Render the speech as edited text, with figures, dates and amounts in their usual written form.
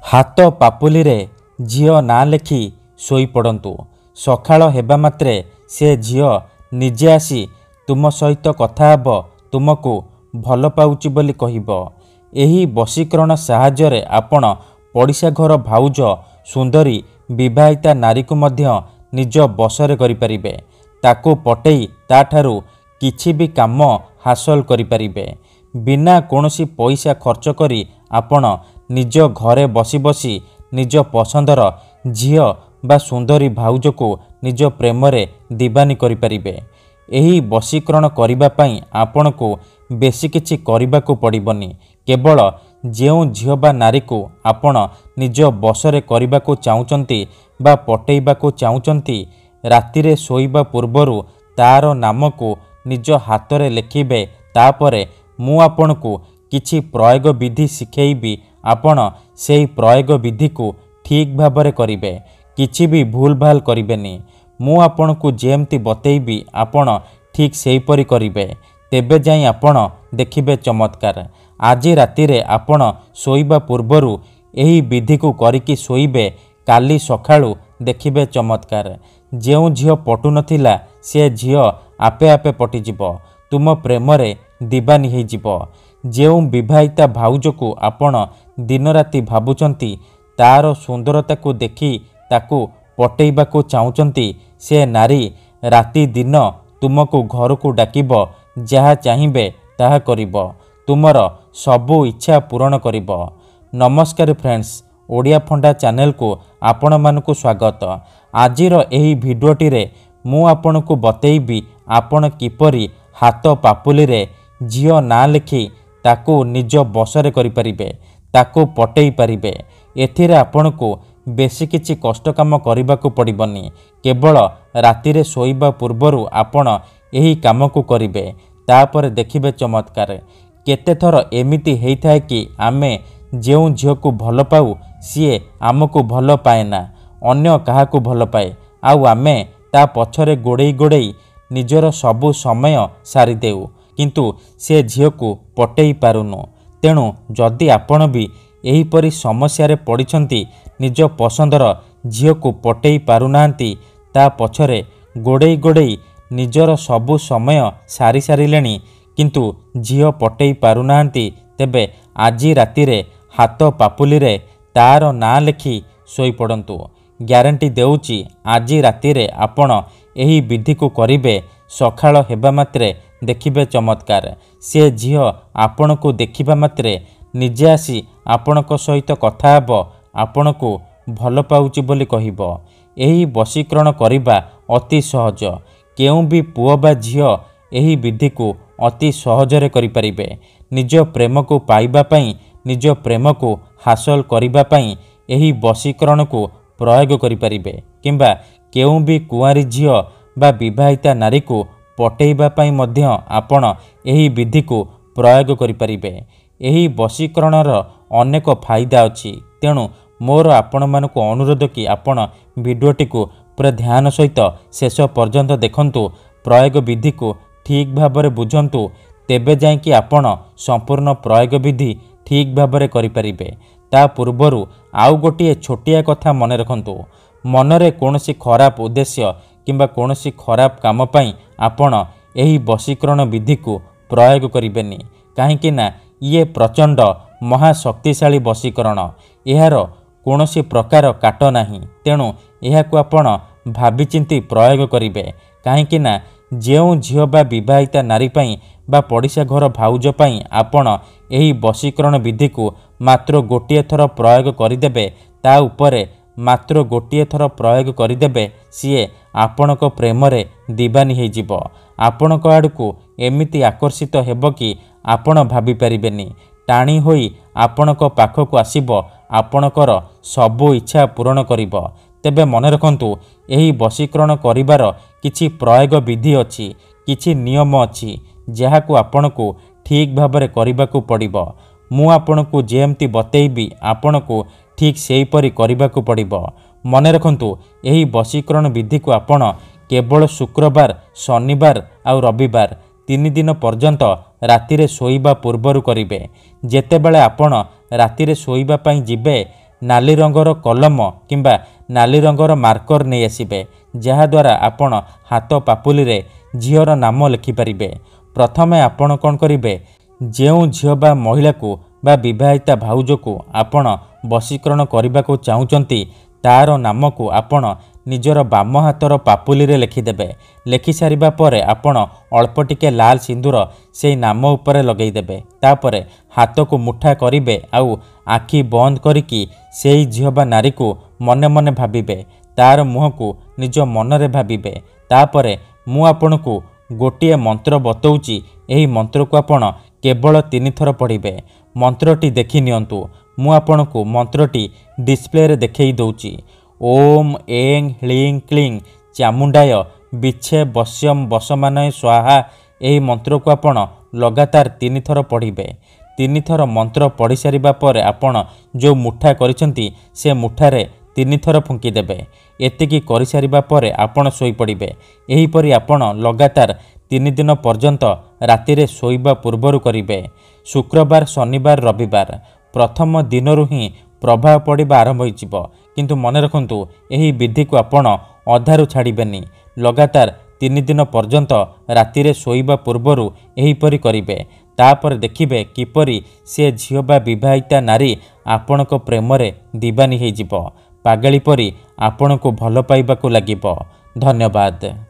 हाथ पापुली रे झियो ना लेखि शोई पड़ंतु। सकाळ हेबा मात्रे से झियो निजे आसी तुम सहित कथा हेब, तुमको भल पाउची बोली कहिबो। एही वशीकरण साहाय्य आपण पड़िशा घर भाउज सुंदरी विवाहिता नारी को मध्य निज बसरे करिपारिबे। ताको पटेई ताठारू किछि भी काम हासिल करिपारिबे। बिना कोनोसी पैसा खर्च करी आपण निज घरे बसी बसी निज पसंदर झियो बा सुंदरी भाउज को निज प्रेम रे दीवानी करिपारिबे। एही वशीकरण करिबा पई आपण को बेसी किछि करिबाकू पड़िबनी। केवल जेउ झियो बा नारी को आपण निज बसरे करिबाकू चाहुचंती बा पटेइबाकू चाहुचंती, रातिरे सोइबा पूर्वरु तार नाम को निज हाथ रे लेखिबे। तापरे मु आपण को किछि प्रयोग विधि शिखेइबी। आपण सेही प्रयोग विधि को ठीक भाबरे करिबे, किछि भी भूल भाल करिबेनी। मु आपण को जेमती बतेइबी आपण ठीक सेही परि करिबे। तेबे जाई आपण देखिबे चमत्कार। आज रातिरे आपण सोइबा पूर्वरु एही विधि को करिकि सोइबे, काली सखाळु देखिबे चमत्कार। जेउ झियो पटु नथिला से झियो आपे आपे पटिजिबो, तुम प्रेम रे दीवानी हेइ जिवो। जेउ विवाहिता भाउज को आपण दिन राति भाबुचंती, तार सुंदरता को देखि ताकू पटेइबाकू चाहुचंती, से नारी राति दिन तुमको घर को डाकिबो, जहा चाहिबे ताहा करिबो, तुमर सबु इच्छा पूरण करिबो। नमस्कार फ्रेंड्स, ओडिया फंडा चैनल को आपण मानकु स्वागत। आजिर एही भिडियोटी रे मु आपण को बतेइबी आपण किपरि हाथ पापुली रे झियो ना लेखि ताकू निज बसरे करिपारिबे, ताकू पटेई पारिबे। एथिरे आपण को बेसी किछि कष्ट काम करिबाकू पड़िबनी। केवल रातिरे सोइबा पूर्वरु आपण एही काम को करिबे, तापर देखिबे चमत्कार। केते थर एमिति हेइथाय कि आमे जेउ झियो को भल पाऊ सीए आमको भल पाएना, अन्य काहाकू भल पाए, आउ आमे ता पछरे गोड़ेई गोड़ेई निजर सबु समय सारी देउ, किंतु से झियो को पटेई पारुनु। तेणु जदि आपण भी एहीपरि समस्या रे पड़िछंती, निज पसंदर झियो को पटेई पारुनांती, ता पछरे गोड़ेई गोड़ेई निजर सबु समय सारी सारिलेनी, किंतु झियो पटेई पारुनांती, तेबे आजी रातिरे हाथ पापुली रे तार ना लेखि सोई पड़ंतु। ग्यारंटी देउची आजी रातिरे आपण एही विधि को करिबे, सखाळ हेबा मात्रे देखिबे चमत्कार। से झियो आपण को देखिबा मात्रे निजे आसी आपणक सहित कथा हेब, आपण को भल पाउची बोली कहिबो। एही वशीकरण करिबा अति सहज। केउ भी पुओ बा झियो एही विधि को अति सहजरे करिपारिबे। निज प्रेम को पाइबा पई, निज प्रेम को हासिल करिबा पई एही वशीकरण को प्रयोग करिपारिबे। किंबा केउ भी कुआरी झियो बा विवाहिता नारी को पटेइबा पई मध्य आपण एही विधि को प्रयोग करिपारिबे। एही वशीकरणर अनेक फायदा अछि। तेणु मोर आपण मानकु अनुरोध कि आपण भिडियोटी को पूरा ध्यान सहित शेष पर्यंत देखंतु, प्रयोग विधि को ठीक भाबरे बुझंतु, तेबे जाय कि आपण संपूर्ण प्रयोग विधि ठीक भाबरे करिपारिबे। ता पूर्वरु आउ गोटिए छोटिया कथा मने रखंतु, मनरे कोनोसी खराब उद्देश्य किंबा कोनोसी खराब काम पई आपण एही वशीकरण विधि को प्रयोग करिबेनी। काहेकि ना ये प्रचंड महाशक्तिशाली वशीकरण, एहार कोनोसी प्रकार काट नाही। तेणु एहाकु आपण भाबिचिंती प्रयोग करिबे। काहेकि ना जेउ झियो बा विवाहिता नारी पई बा पड़िशा घर भाउज पई आपण एही वशीकरण विधि को मात्र गोटिए थर प्रयोग करिदेबे, ता उपरे मात्र गोटिए थर प्रयोग करिदेबे, सीए आपणक प्रेम रे दीवानी हेइ जिवो। आपणक आडकू एमिति आकर्षित हेबो कि आपण भाबी परिबेनी। टाणी होई आपणक पाखकू आसीबो, आपणकर सबु इच्छा पूरण करिबो। तेबे मन रखंतु, एही वशीकरण करिवार किछि प्रयोग विधि अछि, किछि नियम अछि, जहाकू आपणकू ठीक भाबरे करिबाकू पड़िबो। मु आपणकू जेमती बतेइबी आपण को ठीक सेही परि करिबाकू पड़िबो। मन रखंतु, एही वशीकरण विधि को आपण केवल शुक्रवार, शनिवार आ रविवार 3 दिन पर्यंत रातिरे सोइबा पूर्वरु करिबे। जेतेबेले आपण रातिरे सोइबा पई जिबे, ନାଲି ରଙ୍ଗର କଲମ କିମ୍ବା ନାଲି ରଙ୍ଗର ମାର୍କର ନେଇ ଆସିବେ, ଯାହାଦ୍ୱାରା ଆପଣ ହାତ ପାପୁଲିରେ ଝିଅର ନାମ ଲେଖିପାରିବେ। ପ୍ରଥମେ ଆପଣ କ'ଣ କରିବେ, ଯେଉଁ ଝିଅ ବା ମହିଳାକୁ ବା ବିବାହିତା ଭାଉଜକୁ ଆପଣ ବଶୀକରଣ କରିବାକୁ ଚାହୁଁଛନ୍ତି ତାର ନାମକୁ ଆପଣ ନିଜର ବାମ ହାତର ପାପୁଲିରେ ଲେଖିଦେବେ। ଲେଖିସାରିବା ପରେ ଆପଣ ଅଳ୍ପ ଟିକେ ଲାଲ ସିନ୍ଦୁର ସେଇ ନାମ ଉପରେ ଲଗାଇଦେବେ। ତାପରେ ହାତକୁ ମୁଠା କରିବେ ଆଉ ଆଖି ବନ୍ଦ କରିକି ସେଇ ଝିଅ ବା ନାରୀକୁ ମନେ ମନେ ଭାବିବେ, ତାର ମୁହଁକୁ ନିଜ ମନରେ ଭାବିବେ। ତାପରେ ମୁଁ ଆପଣଙ୍କୁ ଗୋଟିଏ ମନ୍ତ୍ର ବତଉଛି, ଏହି ମନ୍ତ୍ରକୁ ଆପଣ କେବଳ 3 ଥର ପଢ଼ିବେ। ମନ୍ତ୍ରଟି ଦେଖି ନିଅନ୍ତୁ। ମୁଁ ଆପଣଙ୍କୁ ମନ୍ତ୍ରଟି ଡିସପ୍ଲେରେ ଦେଖାଇ ଦେଉଛି। ଓମ୍ ଏଂ ହ୍ଲିଂ କ୍ଲିଂ ଚାମୁଣ୍ଡାୟ ବିଚ୍ଛେ ବଶ୍ୟମ ବସମାନୟ ସ୍ୱାହା। ଏହି ମନ୍ତ୍ରକୁ ଆପଣ ଲଗାତାର 3 ଥର ପଢ଼ିବେ। 3 ଥର ମନ୍ତ୍ର ପଢ଼ି ସାରିବା ପରେ ଆପଣ ଯେଉଁ ମୁଠା କରିଛନ୍ତି ସେ ମୁଠାରେ 3 ଥର ଫୁଙ୍କିଦେବେ। ଏତିକି କରିସାରିବା ପରେ ଆପଣ ଶୋଇପଡ଼ିବେ। ଏହିପରି ଆପଣ ଲଗାତାର 3 ଦିନ ପର୍ଯ୍ୟନ୍ତ ରାତିରେ ଶୋଇବା ପୂର୍ବରୁ କରିବେ। ଶୁକ୍ରବାର, ଶନିବାର, ରବିବାର ପ୍ରଥମ ଦିନରୁ ହିଁ ପ୍ରଭାବ ପଡ଼ିବା ଆରମ୍ଭ ହୋଇଯିବ। କିନ୍ତୁ ମନେ ରଖନ୍ତୁ, ଏହି ବିଧିକୁ ଆପଣ ଅଧାରୁ ଛାଡ଼ିବେନି। ଲଗାତାର 3 ଦିନ ପର୍ଯ୍ୟନ୍ତ ରାତିରେ ଶୋଇବା ପୂର୍ବରୁ ଏହିପରି କରିବେ। ତାପରେ ଦେଖିବେ କିପରି ସେ ଝିଅ ବା ବିବାହିତା ନାରୀ ଆପଣଙ୍କ ପ୍ରେମରେ ଦିବାନୀ ହୋଇଯିବ। ପାଗଳି ପରି ଆପଣଙ୍କୁ ଭଲ ପାଇବାକୁ ଲାଗିବ। ଧନ୍ୟବାଦ।